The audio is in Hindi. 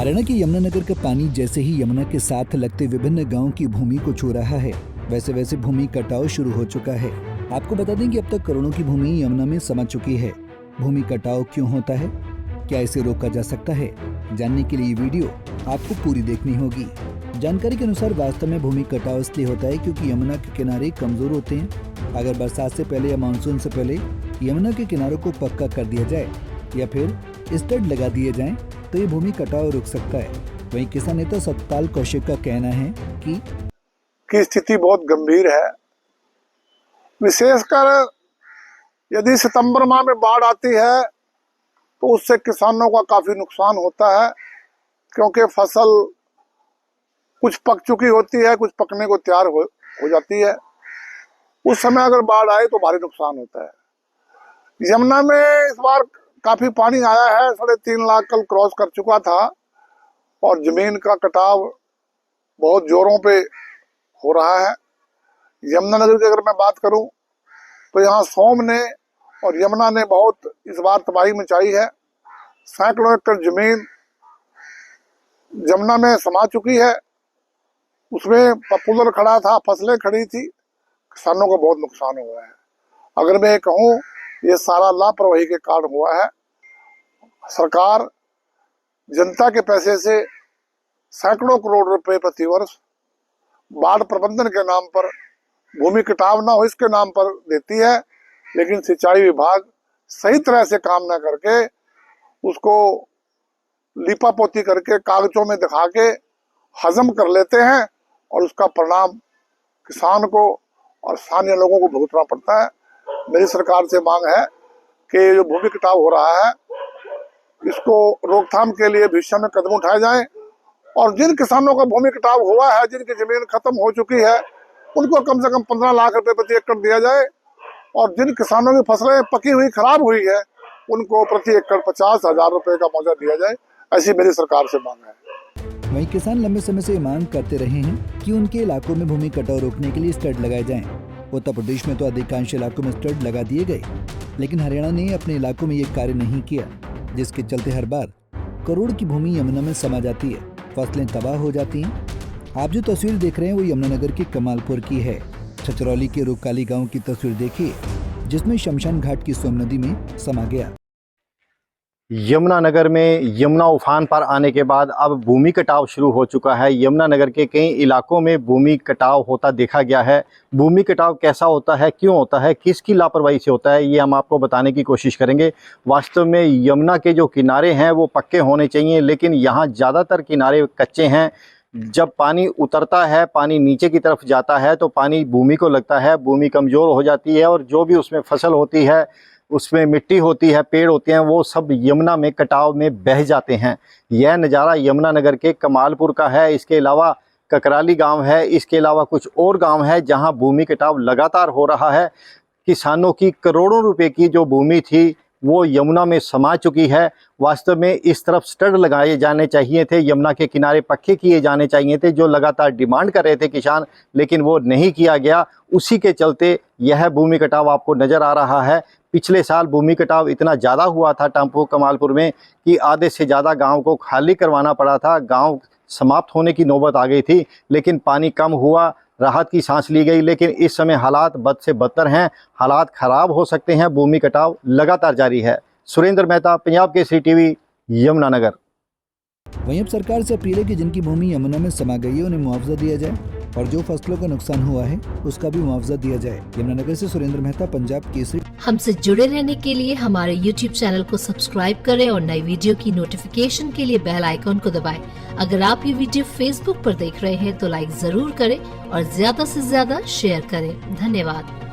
हरियाणा के यमुनानगर का पानी जैसे ही यमुना के साथ लगते विभिन्न गांवों की भूमि को छू रहा है, वैसे वैसे भूमि कटाव शुरू हो चुका है। आपको बता दें कि अब तक करोड़ों की भूमि यमुना में समा चुकी है। भूमि कटाव क्यों होता है, क्या इसे रोका जा सकता है, जानने के लिए ये वीडियो आपको पूरी देखनी होगी। जानकारी के अनुसार वास्तव में भूमि कटाव इसलिए होता है क्योंकि यमुना के किनारे कमजोर होते हैं। अगर बरसात से पहले या मानसून से पहले यमुना के किनारों को पक्का कर दिया जाए या फिर स्टड लगा दिए जाएं, तो ये भूमि कटाव रुक सकता है। वहीं किसान नेता सतपाल कौशिक का कहना है कि स्थिति बहुत गंभीर है। विशेषकर यदि सितंबर माह में बाढ़ आती है तो उससे किसानों का काफी नुकसान होता है, क्योंकि फसल कुछ पक चुकी होती है, कुछ पकने को तैयार हो जाती है। उस समय अगर बाढ़ आए तो भारी नुकसान होता है। यमुना में इस बार काफी पानी आया है, 3.5 लाख कल क्रॉस कर चुका था और जमीन का कटाव बहुत जोरों पे हो रहा है। यमुनानगर की अगर मैं बात करूं तो यहाँ सोम ने और यमुना ने बहुत इस बार तबाही मचाई है। सैकड़ों एकड़ जमीन यमुना में समा चुकी है, उसमें पॉपुलर खड़ा था, फसलें खड़ी थी, किसानों को बहुत नुकसान हुआ है। अगर मैं कहूँ ये सारा लापरवाही के कारण हुआ है। सरकार जनता के पैसे से सैकड़ों करोड़ रुपए प्रति वर्ष बाढ़ प्रबंधन के नाम पर, भूमि कटाव ना हो इसके नाम पर देती है, लेकिन सिंचाई विभाग सही तरह से काम ना करके उसको लीपापोती करके कागजों में दिखा के हजम कर लेते हैं और उसका परिणाम किसान को और स्थानीय लोगों को भुगतना पड़ता है। मेरी सरकार से मांग है कि जो भूमि कटाव हो रहा है इसको रोकथाम के लिए भीषण कदम उठाए जाएं और जिन किसानों का भूमि कटाव हुआ है, जिनकी जमीन खत्म हो चुकी है, उनको कम से कम 15 लाख रुपए प्रति एकड़ दिया जाए और जिन किसानों की फसलें पकी हुई खराब हुई है उनको प्रति एकड़ 50,000 रुपए का मुआवजा दिया जाए। ऐसी मेरी सरकार से मांग है। वहीं किसान लंबे समय से मांग करते रहे हैं कि उनके इलाकों में भूमि कटाव रोकने के लिए स्टड लगाए जाएं। उत्तर प्रदेश में तो अधिकांश इलाकों में स्टड लगा दिए गए, लेकिन हरियाणा ने अपने इलाकों में ये कार्य नहीं किया, जिसके चलते हर बार करोड़ की भूमि यमुना में समा जाती है, फसलें तबाह हो जाती हैं। आप जो तस्वीर देख रहे हैं वो यमुनानगर के कमालपुर की है। छछरौली के रुकाली गांव की तस्वीर देखिए, जिसमें शमशान घाट की सोम नदी में समा गया। यमुनानगर में यमुना उफान पर आने के बाद अब भूमि कटाव शुरू हो चुका है। यमुनानगर के कई इलाकों में भूमि कटाव होता देखा गया है। भूमि कटाव कैसा होता है, क्यों होता है, किसकी लापरवाही से होता है, ये हम आपको बताने की कोशिश करेंगे। वास्तव में यमुना के जो किनारे हैं वो पक्के होने चाहिए, लेकिन यहाँ ज़्यादातर किनारे कच्चे हैं। जब पानी उतरता है, पानी नीचे की तरफ जाता है तो पानी भूमि को लगता है, भूमि कमज़ोर हो जाती है और जो भी उसमें फसल होती है, उसमें मिट्टी होती है, पेड़ होते हैं, वो सब यमुना में कटाव में बह जाते हैं। यह नज़ारा यमुनानगर के कमालपुर का है। इसके अलावा ककराली गांव है, इसके अलावा कुछ और गांव है जहां भूमि कटाव लगातार हो रहा है। किसानों की करोड़ों रुपए की जो भूमि थी वो यमुना में समा चुकी है। वास्तव में इस तरफ स्टड लगाए जाने चाहिए थे, यमुना के किनारे पक्के किए जाने चाहिए थे, जो लगातार डिमांड कर रहे थे किसान, लेकिन वो नहीं किया गया। उसी के चलते यह भूमि कटाव आपको नज़र आ रहा है। पिछले साल भूमि कटाव इतना ज़्यादा हुआ था टांपू कमालपुर में कि आधे से ज़्यादा गांव को खाली करवाना पड़ा था। गांव समाप्त होने की नौबत आ गई थी, लेकिन पानी कम हुआ, राहत की सांस ली गई। लेकिन इस समय हालात बद से बदतर हैं, हालात ख़राब हो सकते हैं। भूमि कटाव लगातार जारी है। सुरेंद्र मेहता, पंजाब केसरी टीवी, यमुनानगर। वहीं अब सरकार से अपील है कि जिनकी भूमि यमुना में समा गई है उन्हें मुआवजा दिया जाए और जो फसलों का नुकसान हुआ है उसका भी मुआवजा दिया जाए। यमुनानगर से सुरेंद्र मेहता, पंजाब केसरी। हमसे जुड़े रहने के लिए हमारे YouTube चैनल को सब्सक्राइब करें और नई वीडियो की नोटिफिकेशन के लिए बेल आइकॉन को दबाएं। अगर आप ये वीडियो Facebook पर देख रहे हैं तो लाइक जरूर करें और ज्यादा से ज्यादा शेयर करें। धन्यवाद।